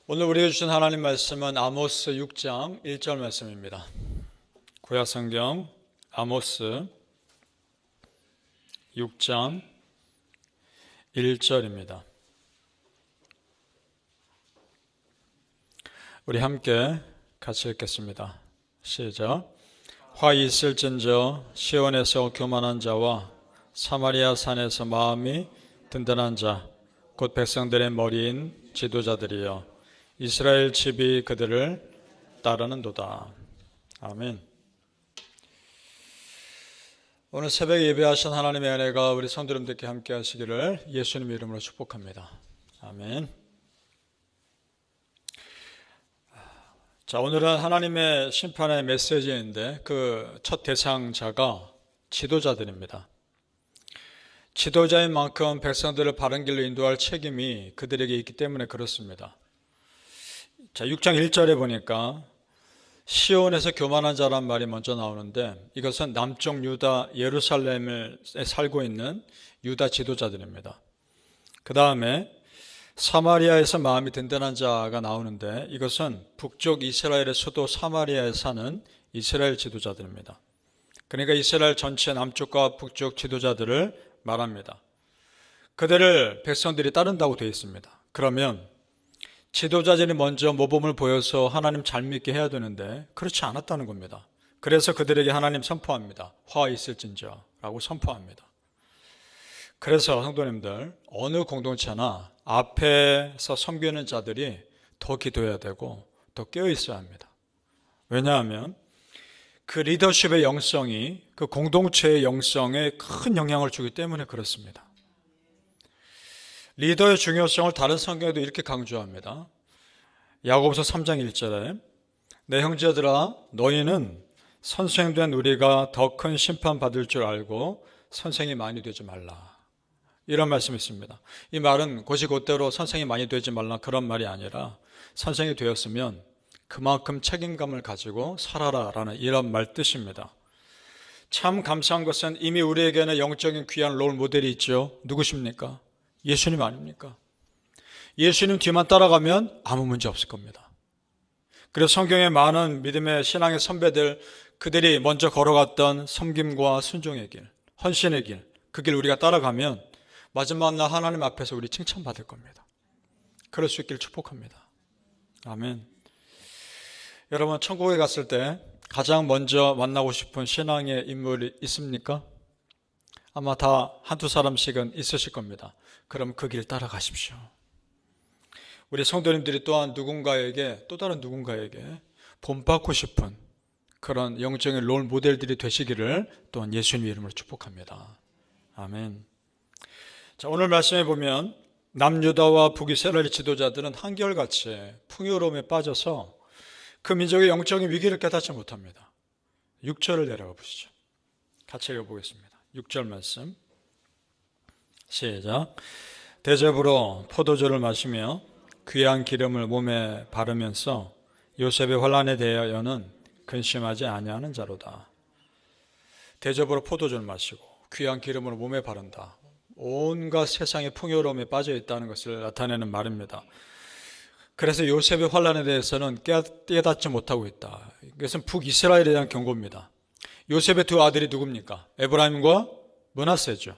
오늘 우리에게 주신 하나님 말씀은 아모스 6장 1절 말씀입니다. 구약성경 아모스 6장 1절입니다. 우리 함께 같이 읽겠습니다. 시작. 화 있을진저 시온에서 교만한 자와 사마리아 산에서 마음이 든든한 자 곧 백성들의 머리인 지도자들이여 이스라엘 집이 그들을 따르는도다. 아멘. 오늘 새벽에 예배하신 하나님의 은혜가 우리 성도님들께 함께 하시기를 예수님 이름으로 축복합니다. 아멘. 자, 오늘은 하나님의 심판의 메시지인데 그 첫 대상자가 지도자들입니다. 지도자인 만큼 백성들을 바른 길로 인도할 책임이 그들에게 있기 때문에 그렇습니다. 자, 6장 1절에 보니까 시온에서 교만한 자란 말이 먼저 나오는데 이것은 남쪽 유다 예루살렘에 살고 있는 유다 지도자들입니다. 그 다음에 사마리아에서 마음이 든든한 자가 나오는데 이것은 북쪽 이스라엘의 수도 사마리아에 사는 이스라엘 지도자들입니다. 그러니까 이스라엘 전체 남쪽과 북쪽 지도자들을 말합니다. 그들을 백성들이 따른다고 되어 있습니다. 그러면 지도자들이 먼저 모범을 보여서 하나님 잘 믿게 해야 되는데 그렇지 않았다는 겁니다. 그래서 그들에게 하나님 선포합니다. 화 있을진저 라고 선포합니다. 그래서 성도님들 어느 공동체나 앞에서 섬기는 자들이 더 기도해야 되고 더 깨어 있어야 합니다. 왜냐하면 그 리더십의 영성이 그 공동체의 영성에 큰 영향을 주기 때문에 그렇습니다. 리더의 중요성을 다른 성경에도 이렇게 강조합니다. 야고보서 3장 1절에 내 형제들아 너희는 선생된 우리가 더 큰 심판 받을 줄 알고 선생이 많이 되지 말라. 이런 말씀이 있습니다. 이 말은 곧이곧대로 선생이 많이 되지 말라 그런 말이 아니라 선생이 되었으면 그만큼 책임감을 가지고 살아라라는 이런 말 뜻입니다. 참 감사한 것은 이미 우리에게는 영적인 귀한 롤 모델이 있죠. 누구십니까? 예수님 아닙니까? 예수님 뒤만 따라가면 아무 문제 없을 겁니다. 그래서 성경에 많은 믿음의 신앙의 선배들 그들이 먼저 걸어갔던 섬김과 순종의 길, 헌신의 길, 그 길 우리가 따라가면 마지막 날 하나님 앞에서 우리 칭찬받을 겁니다. 그럴 수 있기를 축복합니다. 아멘. 여러분 천국에 갔을 때 가장 먼저 만나고 싶은 신앙의 인물이 있습니까? 아마 다 한두 사람씩은 있으실 겁니다. 그럼 그 길 따라가십시오. 우리 성도님들이 또한 누군가에게 또 다른 누군가에게 본받고 싶은 그런 영적인 롤 모델들이 되시기를 또한 예수님 이름으로 축복합니다. 아멘. 자, 오늘 말씀해 보면 남유다와 북이스라엘 지도자들은 한결같이 풍요로움에 빠져서 그 민족의 영적인 위기를 깨닫지 못합니다. 6절을 내려가 보시죠. 같이 읽어보겠습니다. 6절 말씀 시작. 대접으로 포도주를 마시며 귀한 기름을 몸에 바르면서 요셉의 환난에 대하여는 근심하지 아니하는 자로다. 대접으로 포도주를 마시고 귀한 기름을 몸에 바른다. 온갖 세상의 풍요로움에 빠져 있다는 것을 나타내는 말입니다. 그래서 요셉의 환난에 대해서는 깨닫지 못하고 있다. 이것은 북이스라엘에 대한 경고입니다. 요셉의 두 아들이 누굽니까? 에브라임과 므낫세죠.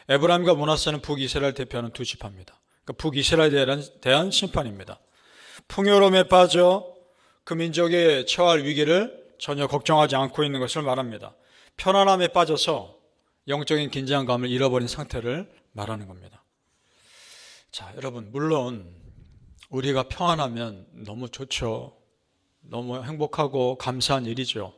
에브라임과 므낫세는 북이스라엘 대표하는 두 지파입니다. 그러니까 북이스라엘에 대한 심판입니다. 풍요로움에 빠져 그 민족의 처할 위기를 전혀 걱정하지 않고 있는 것을 말합니다. 편안함에 빠져서 영적인 긴장감을 잃어버린 상태를 말하는 겁니다. 자, 여러분 물론 우리가 평안하면 너무 좋죠. 너무 행복하고 감사한 일이죠.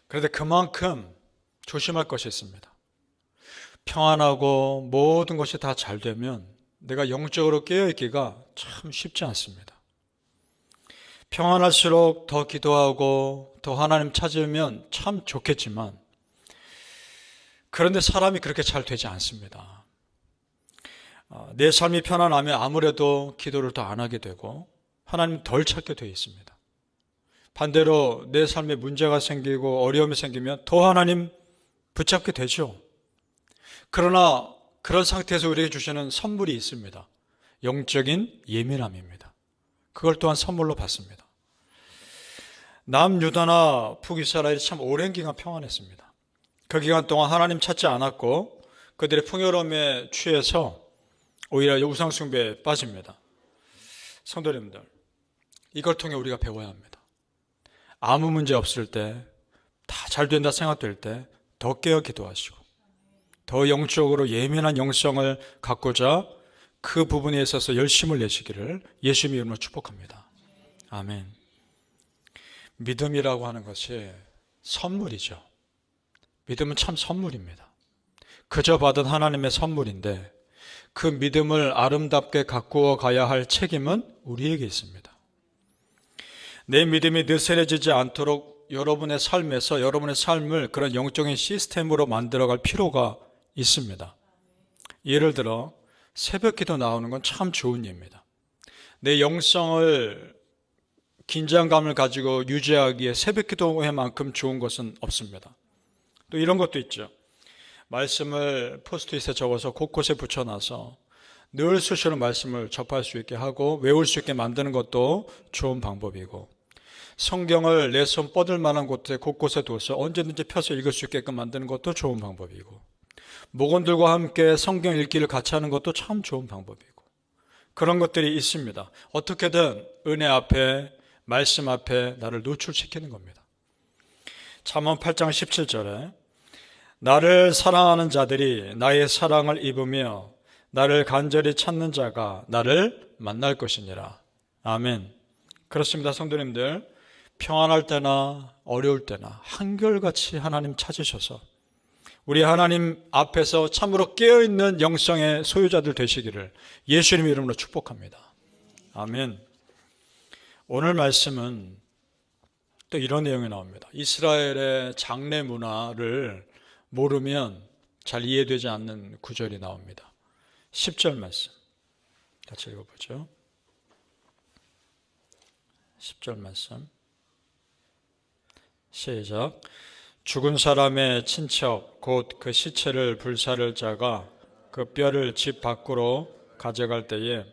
그런데 그만큼 조심할 것이 있습니다. 평안하고 모든 것이 다 잘 되면 내가 영적으로 깨어있기가 참 쉽지 않습니다. 평안할수록 더 기도하고 더 하나님 찾으면 참 좋겠지만 그런데 사람이 그렇게 잘 되지 않습니다. 내 삶이 편안하면 아무래도 기도를 더 안 하게 되고 하나님 덜 찾게 되어 있습니다. 반대로 내 삶에 문제가 생기고 어려움이 생기면 더 하나님 붙잡게 되죠. 그러나 그런 상태에서 우리에게 주시는 선물이 있습니다. 영적인 예민함입니다. 그걸 또한 선물로 받습니다. 남유다나 북이스라엘이 참 오랜 기간 평안했습니다. 그 기간 동안 하나님 찾지 않았고 그들의 풍요로움에 취해서 오히려 우상숭배에 빠집니다. 성도님들, 이걸 통해 우리가 배워야 합니다. 아무 문제 없을 때, 다 잘 된다 생각될 때 더 깨어 기도하시고 더 영적으로 예민한 영성을 갖고자 그 부분에 있어서 열심을 내시기를 예수님의 이름으로 축복합니다. 아멘. 믿음이라고 하는 것이 선물이죠. 믿음은 참 선물입니다. 그저 받은 하나님의 선물인데 그 믿음을 아름답게 가꾸어 가야 할 책임은 우리에게 있습니다. 내 믿음이 느슨해지지 않도록 여러분의 삶에서 여러분의 삶을 그런 영적인 시스템으로 만들어갈 필요가 있습니다. 예를 들어 새벽 기도 나오는 건 참 좋은 예입니다. 내 영성을 긴장감을 가지고 유지하기에 새벽 기도회만큼 좋은 것은 없습니다. 또 이런 것도 있죠. 말씀을 포스트잇에 적어서 곳곳에 붙여놔서 늘 수시로 말씀을 접할 수 있게 하고 외울 수 있게 만드는 것도 좋은 방법이고, 성경을 내 손 뻗을 만한 곳에 곳곳에 둬서 언제든지 펴서 읽을 수 있게끔 만드는 것도 좋은 방법이고, 목원들과 함께 성경 읽기를 같이 하는 것도 참 좋은 방법이고, 그런 것들이 있습니다. 어떻게든 은혜 앞에, 말씀 앞에 나를 노출시키는 겁니다. 잠언 8장 17절에 나를 사랑하는 자들이 나의 사랑을 입으며 나를 간절히 찾는 자가 나를 만날 것이니라. 아멘. 그렇습니다. 성도님들, 평안할 때나 어려울 때나 한결같이 하나님 찾으셔서 우리 하나님 앞에서 참으로 깨어있는 영성의 소유자들 되시기를 예수님 이름으로 축복합니다. 아멘. 오늘 말씀은 또 이런 내용이 나옵니다. 이스라엘의 장례 문화를 모르면 잘 이해되지 않는 구절이 나옵니다. 10절 말씀 같이 읽어보죠. 10절 말씀 시작. 죽은 사람의 친척 곧 그 시체를 불사를 자가 그 뼈를 집 밖으로 가져갈 때에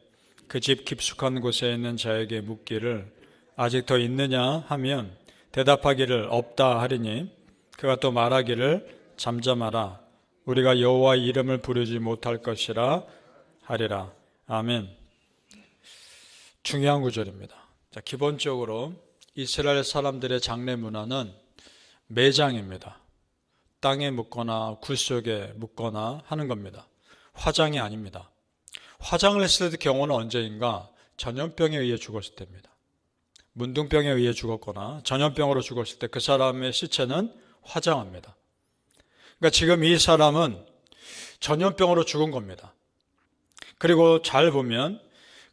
그 집 깊숙한 곳에 있는 자에게 묻기를 아직 더 있느냐 하면 대답하기를 없다 하리니 그가 또 말하기를 잠잠하라 우리가 여호와의 이름을 부르지 못할 것이라 하리라. 아멘. 중요한 구절입니다. 자, 기본적으로 이스라엘 사람들의 장례 문화는 매장입니다. 땅에 묻거나 굴 속에 묻거나 하는 겁니다. 화장이 아닙니다. 화장을 했을 때 경우는 언제인가? 전염병에 의해 죽었을 때입니다. 문둥병에 의해 죽었거나 전염병으로 죽었을 때 그 사람의 시체는 화장합니다. 그러니까 지금 이 사람은 전염병으로 죽은 겁니다. 그리고 잘 보면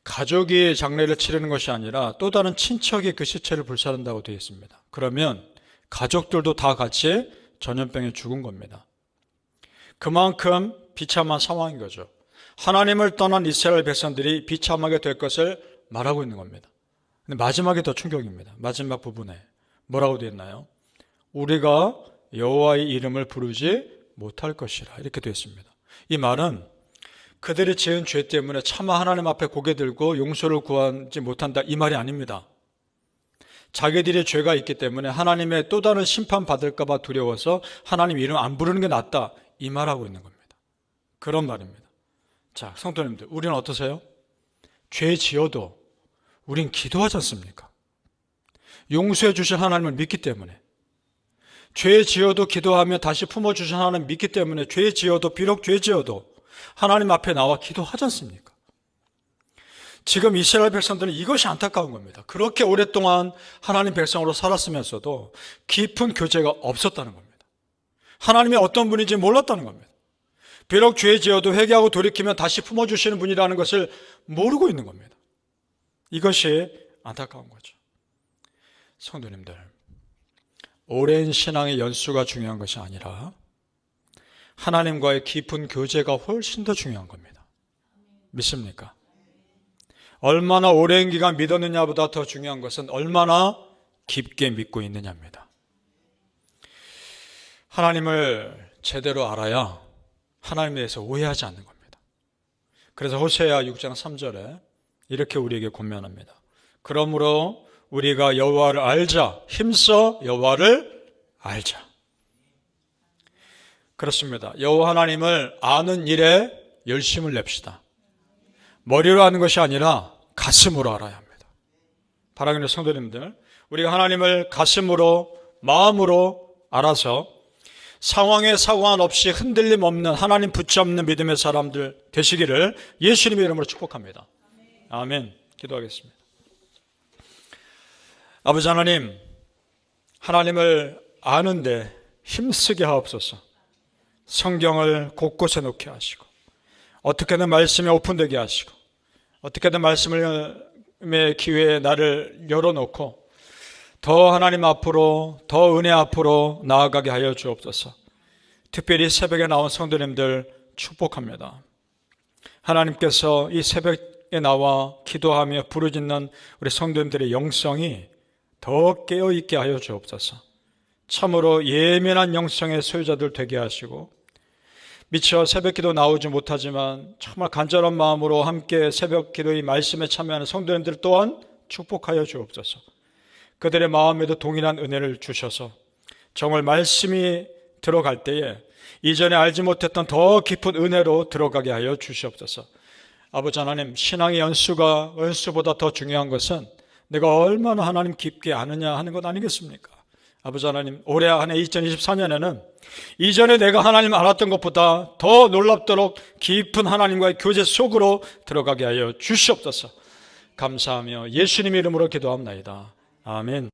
가족이 장례를 치르는 것이 아니라 또 다른 친척이 그 시체를 불사른다고 되어 있습니다. 그러면 가족들도 다 같이 전염병에 죽은 겁니다. 그만큼 비참한 상황인 거죠. 하나님을 떠난 이스라엘 백성들이 비참하게 될 것을 말하고 있는 겁니다. 근데 마지막이 더 충격입니다. 마지막 부분에 뭐라고 되어 있나요? 우리가 여호와의 이름을 부르지 못할 것이라 이렇게 되어 있습니다. 이 말은 그들이 지은 죄 때문에 차마 하나님 앞에 고개 들고 용서를 구하지 못한다 이 말이 아닙니다. 자기들의 죄가 있기 때문에 하나님의 또 다른 심판 받을까 봐 두려워서 하나님 이름 안 부르는 게 낫다 이 말하고 있는 겁니다. 그런 말입니다. 자, 성도님들, 우리는 어떠세요? 죄 지어도 우린 기도하지 않습니까? 용서해 주신 하나님을 믿기 때문에, 죄 지어도 기도하며 다시 품어주신 하나님을 믿기 때문에 죄 지어도, 비록 죄 지어도 하나님 앞에 나와 기도하지 않습니까? 지금 이스라엘 백성들은 이것이 안타까운 겁니다. 그렇게 오랫동안 하나님 백성으로 살았으면서도 깊은 교제가 없었다는 겁니다. 하나님이 어떤 분인지 몰랐다는 겁니다. 비록 죄 지어도 회개하고 돌이키면 다시 품어주시는 분이라는 것을 모르고 있는 겁니다. 이것이 안타까운 거죠. 성도님들, 오랜 신앙의 연수가 중요한 것이 아니라 하나님과의 깊은 교제가 훨씬 더 중요한 겁니다. 믿습니까? 얼마나 오랜 기간 믿었느냐보다 더 중요한 것은 얼마나 깊게 믿고 있느냐입니다. 하나님을 제대로 알아야 하나님에 대해서 오해하지 않는 겁니다. 그래서 호세아 6장 3절에 이렇게 우리에게 권면합니다. 그러므로 우리가 여호와를 알자. 힘써 여호와를 알자. 그렇습니다. 여호와 하나님을 아는 일에 열심을 냅시다. 머리로 아는 것이 아니라 가슴으로 알아야 합니다. 사랑하는 성도님들, 우리가 하나님을 가슴으로, 마음으로 알아서 상황에 상관없이 흔들림 없는 하나님 붙잡는 믿음의 사람들 되시기를 예수님의 이름으로 축복합니다. 아멘. 기도하겠습니다. 아버지 하나님, 하나님을 아는데 힘쓰게 하옵소서. 성경을 곳곳에 놓게 하시고, 어떻게든 말씀에 오픈되게 하시고, 어떻게든 말씀의 기회에 나를 열어놓고 더 하나님 앞으로, 더 은혜 앞으로 나아가게 하여 주옵소서. 특별히 새벽에 나온 성도님들 축복합니다. 하나님께서 이 새벽에 나와 기도하며 부르짖는 우리 성도님들의 영성이 더 깨어있게 하여 주옵소서. 참으로 예민한 영성의 소유자들 되게 하시고, 미처 새벽기도 나오지 못하지만 정말 간절한 마음으로 함께 새벽기도의 말씀에 참여하는 성도님들 또한 축복하여 주옵소서. 그들의 마음에도 동일한 은혜를 주셔서 정말 말씀이 들어갈 때에 이전에 알지 못했던 더 깊은 은혜로 들어가게 하여 주시옵소서. 아버지 하나님, 신앙의 연수보다 더 중요한 것은 내가 얼마나 하나님 깊게 아느냐 하는 것 아니겠습니까? 아버지 하나님, 올해 한 해 2024년에는 이전에 내가 하나님 알았던 것보다 더 놀랍도록 깊은 하나님과의 교제 속으로 들어가게 하여 주시옵소서. 감사하며 예수님 이름으로 기도합나이다. 아멘.